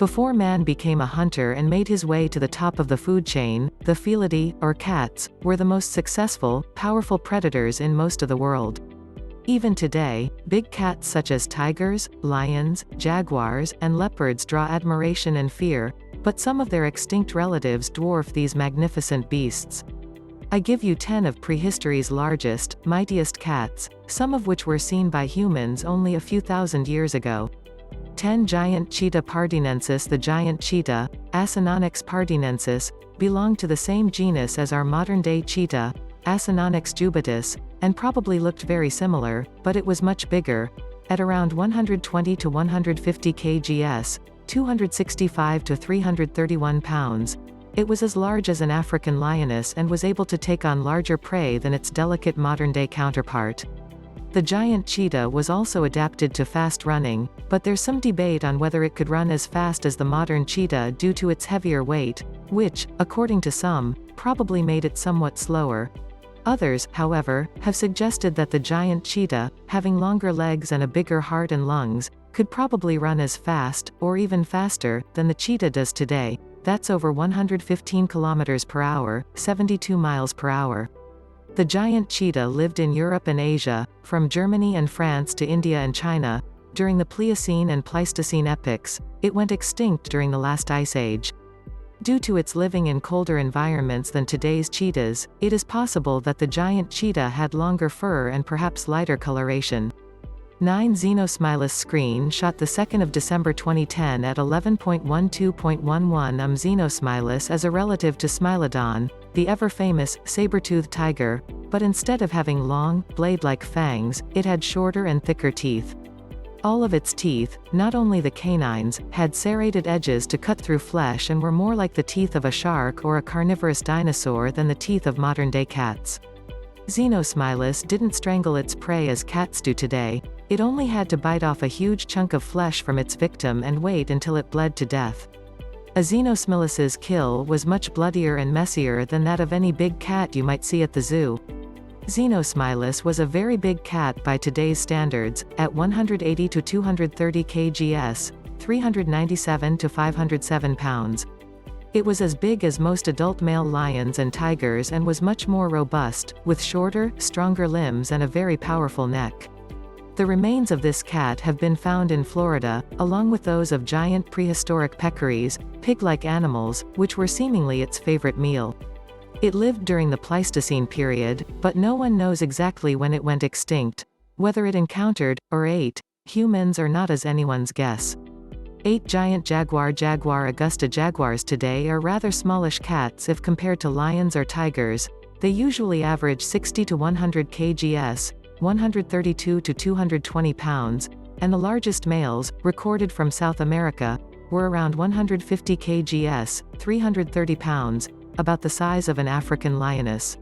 Before man became a hunter and made his way to the top of the food chain, the felidae, or cats, were the most successful, powerful predators in most of the world. Even today, big cats such as tigers, lions, jaguars, and leopards draw admiration and fear, but some of their extinct relatives dwarf these magnificent beasts. I give you 10 of prehistory's largest, mightiest cats, some of which were seen by humans only a few thousand years ago. 10 Giant cheetah pardinensis. The giant cheetah, Acinonyx pardinensis, belonged to the same genus as our modern-day cheetah, Acinonyx jubatus, and probably looked very similar, but it was much bigger, at around 120 to 150 kgs, 265 to 331 pounds. It was as large as an African lioness and was able to take on larger prey than its delicate modern-day counterpart. The giant cheetah was also adapted to fast running, but there's some debate on whether it could run as fast as the modern cheetah due to its heavier weight, which, according to some, probably made it somewhat slower. Others, however, have suggested that the giant cheetah, having longer legs and a bigger heart and lungs, could probably run as fast, or even faster, than the cheetah does today. That's over 115 kilometers per hour, 72 miles per hour. The giant cheetah lived in Europe and Asia, from Germany and France to India and China. During the Pliocene and Pleistocene epochs, it went extinct during the last ice age. Due to its living in colder environments than today's cheetahs, it is possible that the giant cheetah had longer fur and perhaps lighter coloration. 9 Xenosmilus screen shot 2 December 2010 at 11.12.11 Xenosmilus as a relative to Smilodon, the ever-famous, saber-toothed tiger, but instead of having long, blade-like fangs, it had shorter and thicker teeth. All of its teeth, not only the canines, had serrated edges to cut through flesh and were more like the teeth of a shark or a carnivorous dinosaur than the teeth of modern-day cats. Xenosmilus didn't strangle its prey as cats do today. It only had to bite off a huge chunk of flesh from its victim and wait until it bled to death. A Xenosmilus's kill was much bloodier and messier than that of any big cat you might see at the zoo. Xenosmilus was a very big cat by today's standards, at 180 to 230 kgs, 397 to 507 pounds. It was as big as most adult male lions and tigers and was much more robust, with shorter, stronger limbs and a very powerful neck. The remains of this cat have been found in Florida, along with those of giant prehistoric peccaries, pig-like animals, which were seemingly its favorite meal. It lived during the Pleistocene period, but no one knows exactly when it went extinct. Whether it encountered, or ate, humans or not is anyone's guess. 8 Giant jaguar. Jaguar Augusta. Jaguars today are rather smallish cats if compared to lions or tigers. They usually average 60 to 100 kgs, 132 to 220 pounds, and the largest males, recorded from South America, were around 150 kgs, 330 pounds, about the size of an African lioness.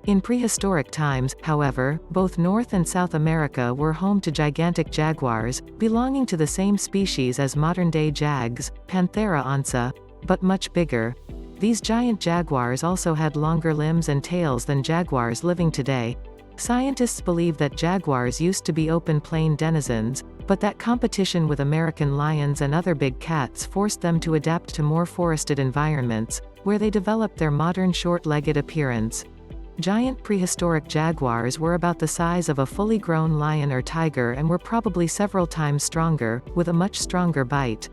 In prehistoric times, however, both North and South America were home to gigantic jaguars, belonging to the same species as modern-day jags, Panthera onca, but much bigger. These giant jaguars also had longer limbs and tails than jaguars living today. Scientists believe that jaguars used to be open-plain denizens, but that competition with American lions and other big cats forced them to adapt to more forested environments, where they developed their modern short-legged appearance. Giant prehistoric jaguars were about the size of a fully grown lion or tiger and were probably several times stronger, with a much stronger bite.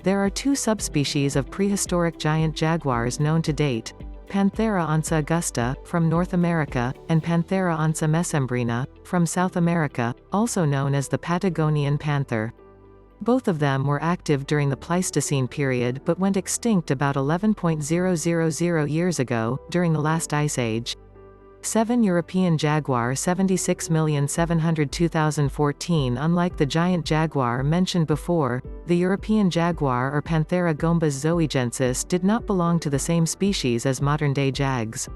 There are 2 subspecies of prehistoric giant jaguars known to date: Panthera onca augusta, from North America, and Panthera onca mesembrina, from South America, also known as the Patagonian panther. Both of them were active during the Pleistocene period but went extinct about 11.000 years ago, during the last ice age. 7 European jaguar. 76,702,014. Unlike the giant jaguar mentioned before, the European jaguar or Panthera gombus zoegensis did not belong to the same species as modern-day jags.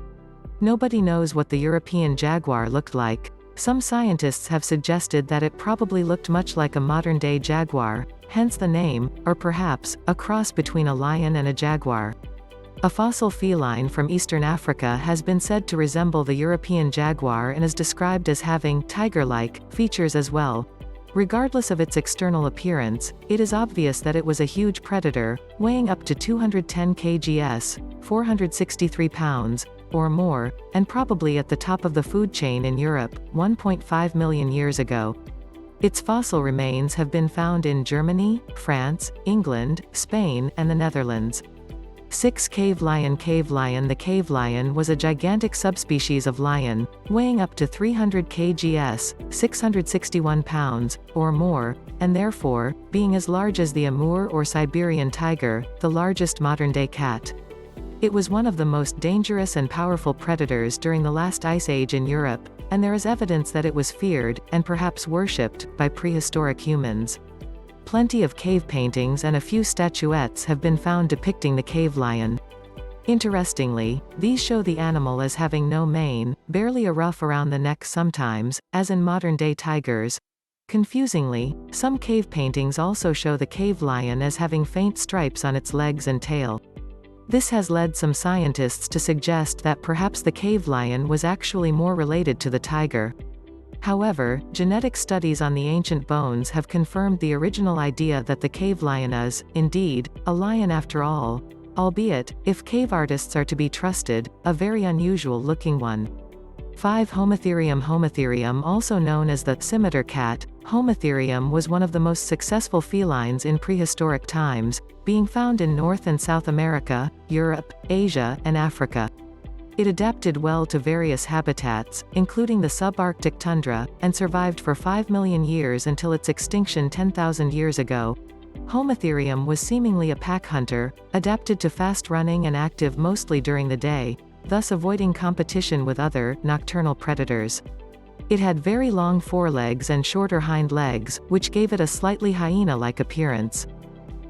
Nobody knows what the European jaguar looked like. Some scientists have suggested that it probably looked much like a modern-day jaguar, hence the name, or perhaps, a cross between a lion and a jaguar. A fossil feline from eastern Africa has been said to resemble the European jaguar and is described as having tiger-like features as well. Regardless of its external appearance, it is obvious that it was a huge predator, weighing up to 210 kgs, 463 pounds, or more, and probably at the top of the food chain in Europe, 1.5 million years ago. Its fossil remains have been found in Germany, France, England, Spain, and the Netherlands. 6. Cave lion. The cave lion was a gigantic subspecies of lion, weighing up to 300 kgs, 661 pounds, or more, and therefore, being as large as the Amur or Siberian tiger, the largest modern-day cat. It was one of the most dangerous and powerful predators during the last ice age in Europe, and there is evidence that it was feared, and perhaps worshipped, by prehistoric humans. Plenty of cave paintings and a few statuettes have been found depicting the cave lion. Interestingly, these show the animal as having no mane, barely a ruff around the neck sometimes, as in modern-day tigers. Confusingly, some cave paintings also show the cave lion as having faint stripes on its legs and tail. This has led some scientists to suggest that perhaps the cave lion was actually more related to the tiger. However, genetic studies on the ancient bones have confirmed the original idea that the cave lion is, indeed, a lion after all, albeit, if cave artists are to be trusted, a very unusual-looking one. 5. Homotherium, also known as the scimitar cat. Homotherium was one of the most successful felines in prehistoric times, being found in North and South America, Europe, Asia, and Africa. It adapted well to various habitats, including the subarctic tundra, and survived for 5 million years until its extinction 10,000 years ago. Homotherium was seemingly a pack hunter, adapted to fast running and active mostly during the day, thus avoiding competition with other, nocturnal predators. It had very long forelegs and shorter hind legs, which gave it a slightly hyena-like appearance.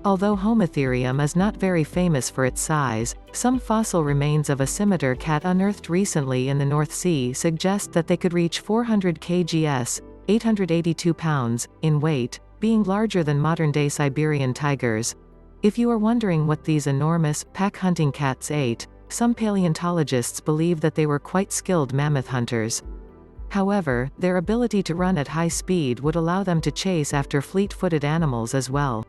Although Homotherium is not very famous for its size, some fossil remains of a scimitar cat unearthed recently in the North Sea suggest that they could reach 400 kgs, 882 pounds, in weight, being larger than modern-day Siberian tigers. If you are wondering what these enormous, pack-hunting cats ate, some paleontologists believe that they were quite skilled mammoth hunters. However, their ability to run at high speed would allow them to chase after fleet-footed animals as well.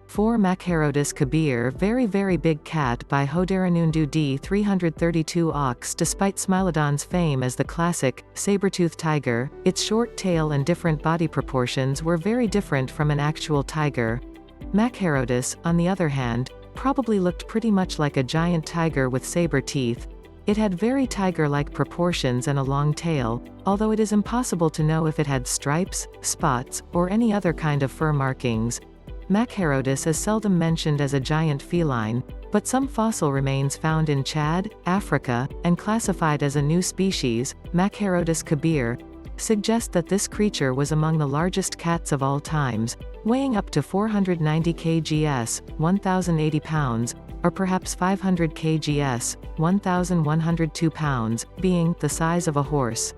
4. Machairodus kabir, very big cat by Hoderanundu d. 332 ox. Despite Smilodon's fame as the classic, saber-toothed tiger, its short tail and different body proportions were very different from an actual tiger. Machairodus, on the other hand, probably looked pretty much like a giant tiger with saber teeth. It had very tiger-like proportions and a long tail, although it is impossible to know if it had stripes, spots, or any other kind of fur markings. Machairodus is seldom mentioned as a giant feline, but some fossil remains found in Chad, Africa, and classified as a new species, Machairodus kabir, suggest that this creature was among the largest cats of all times, weighing up to 490 kgs, 1,080 pounds, or perhaps 500 kgs, 1,102 pounds, being the size of a horse.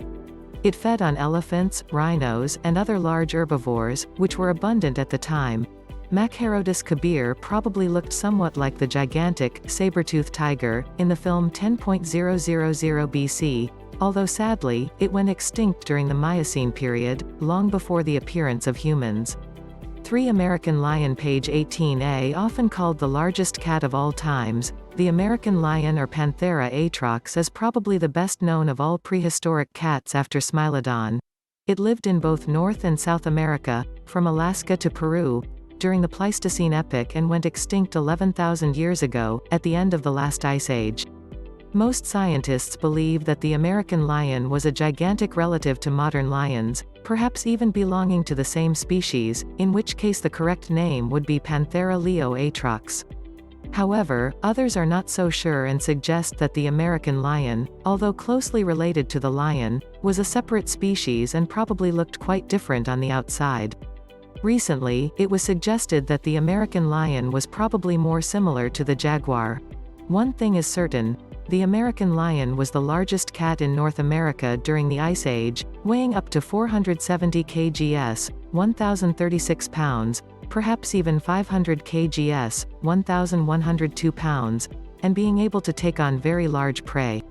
It fed on elephants, rhinos, and other large herbivores, which were abundant at the time. Machairodus kabir probably looked somewhat like the gigantic, saber-toothed tiger, in the film 10.000 BC, although sadly, it went extinct during the Miocene period, long before the appearance of humans. 3. American lion. Page 18a. Often called the largest cat of all times, the American lion or Panthera atrox is probably the best known of all prehistoric cats after Smilodon. It lived in both North and South America, from Alaska to Peru, during the Pleistocene epoch and went extinct 11,000 years ago, at the end of the last ice age. Most scientists believe that the American lion was a gigantic relative to modern lions, perhaps even belonging to the same species, in which case the correct name would be Panthera leo atrox. However, others are not so sure and suggest that the American lion, although closely related to the lion, was a separate species and probably looked quite different on the outside. Recently, it was suggested that the American lion was probably more similar to the jaguar. One thing is certain: the American lion was the largest cat in North America during the Ice Age, weighing up to 470 kgs, 1,036 pounds, perhaps even 500 kgs, 1,102 pounds, and being able to take on very large prey.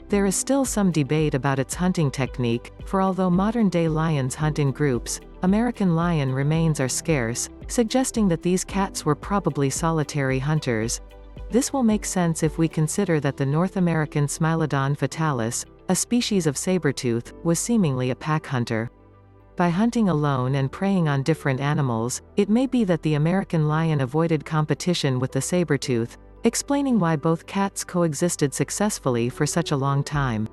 There is still some debate about its hunting technique, for although modern-day lions hunt in groups, American lion remains are scarce, suggesting that these cats were probably solitary hunters. This will make sense if we consider that the North American Smilodon fatalis, a species of sabertooth, was seemingly a pack hunter. By hunting alone and preying on different animals, it may be that the American lion avoided competition with the sabertooth, explaining why both cats coexisted successfully for such a long time.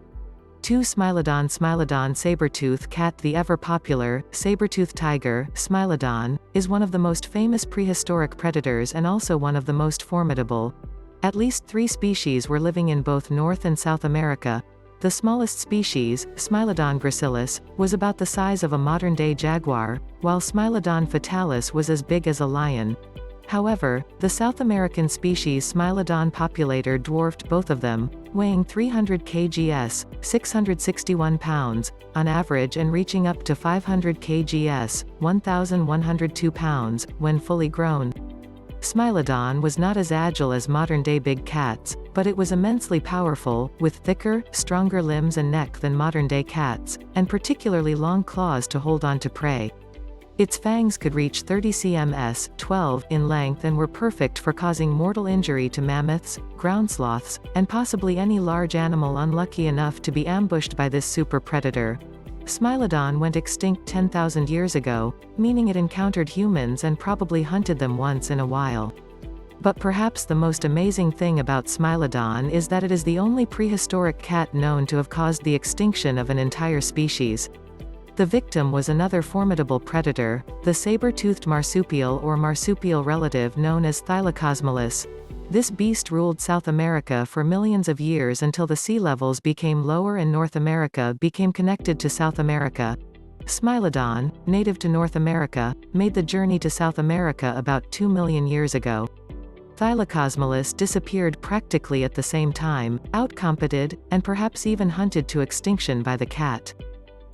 2. Smilodon sabertooth cat. The ever-popular, saber-toothed tiger, Smilodon, is one of the most famous prehistoric predators and also one of the most formidable. At least 3 species were living in both North and South America. The smallest species, Smilodon gracilis, was about the size of a modern-day jaguar, while Smilodon fatalis was as big as a lion. However, the South American species Smilodon populator dwarfed both of them, weighing 300 kgs, 661 pounds, on average and reaching up to 500 kgs, 1,102 pounds, when fully grown. Smilodon was not as agile as modern-day big cats, but it was immensely powerful, with thicker, stronger limbs and neck than modern-day cats, and particularly long claws to hold on to prey. Its fangs could reach 30 cms, 12 in length and were perfect for causing mortal injury to mammoths, ground sloths, and possibly any large animal unlucky enough to be ambushed by this super predator. Smilodon went extinct 10,000 years ago, meaning it encountered humans and probably hunted them once in a while. But perhaps the most amazing thing about Smilodon is that it is the only prehistoric cat known to have caused the extinction of an entire species. The victim was another formidable predator, the saber-toothed marsupial or marsupial relative known as Thylacosmilus. This beast ruled South America for millions of years until the sea levels became lower and North America became connected to South America. Smilodon, native to North America, made the journey to South America about 2 million years ago. Thylacosmilus disappeared practically at the same time, outcompeted, and perhaps even hunted to extinction by the cat.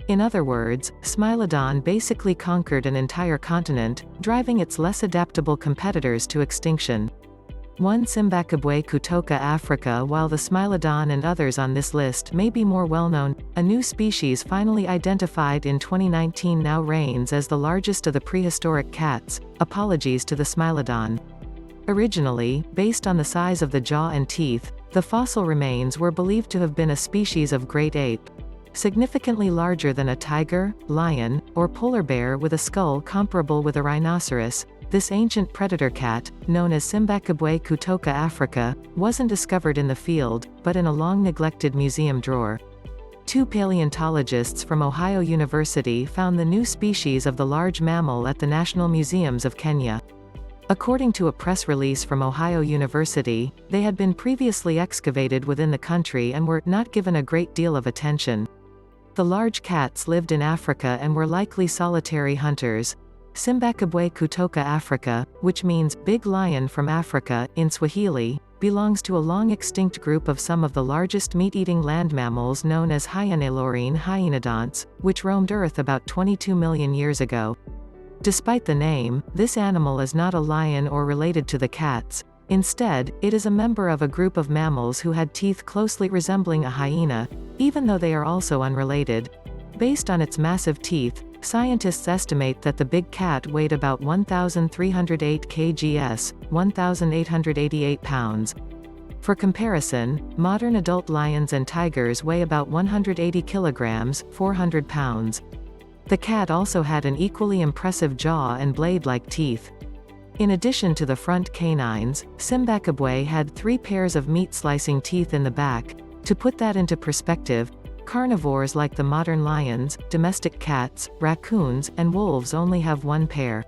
In other words, Smilodon basically conquered an entire continent, driving its less adaptable competitors to extinction. 1. Simbakabwe kutoka Africa. While the Smilodon and others on this list may be more well-known, a new species finally identified in 2019 now reigns as the largest of the prehistoric cats. Apologies to the Smilodon. Originally, based on the size of the jaw and teeth, the fossil remains were believed to have been a species of great ape. Significantly larger than a tiger, lion, or polar bear with a skull comparable with a rhinoceros, this ancient predator cat, known as Simbakabwe kutoka Africa, wasn't discovered in the field, but in a long-neglected museum drawer. 2 paleontologists from Ohio University found the new species of the large mammal at the National Museums of Kenya. According to a press release from Ohio University, they had been previously excavated within the country and were not given a great deal of attention. The large cats lived in Africa and were likely solitary hunters. Simbakabwe kutoka Africa, which means big lion from Africa in Swahili, belongs to a long-extinct group of some of the largest meat-eating land mammals known as hyaenalorine hyaenodonts, which roamed Earth about 22 million years ago. Despite the name, this animal is not a lion or related to the cats. Instead, it is a member of a group of mammals who had teeth closely resembling a hyena, even though they are also unrelated. Based on its massive teeth, scientists estimate that the big cat weighed about 1,308 kgs, 1,888 pounds. For comparison, modern adult lions and tigers weigh about 180 kilograms, 400 pounds. The cat also had an equally impressive jaw and blade-like teeth. In addition to the front canines, Simbakabwe had 3 pairs of meat-slicing teeth in the back. To put that into perspective, carnivores like the modern lions, domestic cats, raccoons, and wolves only have 1 pair.